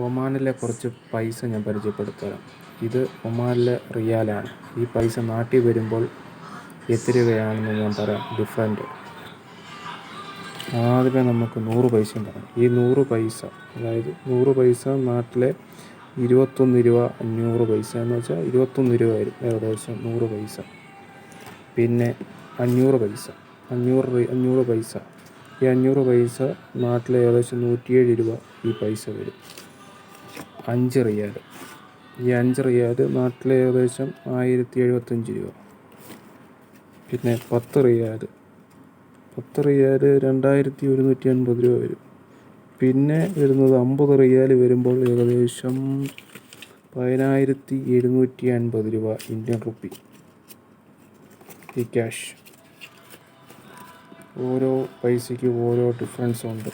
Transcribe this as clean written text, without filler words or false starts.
ഒമാനിലെ കുറച്ച് പൈസ ഞാൻ പരിചയപ്പെടുത്തരാം. ഇത് ഒമാനിലെ റിയാലാണ്. ഈ പൈസ നാട്ടിൽ വരുമ്പോൾ എത്ര രൂപയാണെന്ന് ഞാൻ പറയാം. ഡിഫറൻറ്റ്. ആദ്യമേ നമുക്ക് 100 പൈസയും പറയാം. ഈ 100 പൈസ, അതായത് 100 പൈസ നാട്ടിലെ 21 രൂപ 500 പൈസ എന്ന് വെച്ചാൽ 21 രൂപ വരും ഏകദേശം 100 പൈസ. പിന്നെ 500 പൈസ, 500 പൈസ. ഈ 500 പൈസ നാട്ടിലെ ഏകദേശം 107 രൂപ ഈ പൈസ വരും. 5 റിയാൽ. ഈ 5 റിയാൽ നാട്ടിലെ ഏകദേശം 1075 രൂപ. പിന്നെ 10 റിയാൽ, 2180 രൂപ വരും. പിന്നെ വരുന്നത് 50 റിയാൽ വരുമ്പോൾ ഏകദേശം 10750 രൂപ ഇന്ത്യൻ റുപ്പി. ഈ ക്യാഷ് ഓരോ പൈസയ്ക്ക് ഓരോ ഡിഫറൻസ് ഉണ്ട്.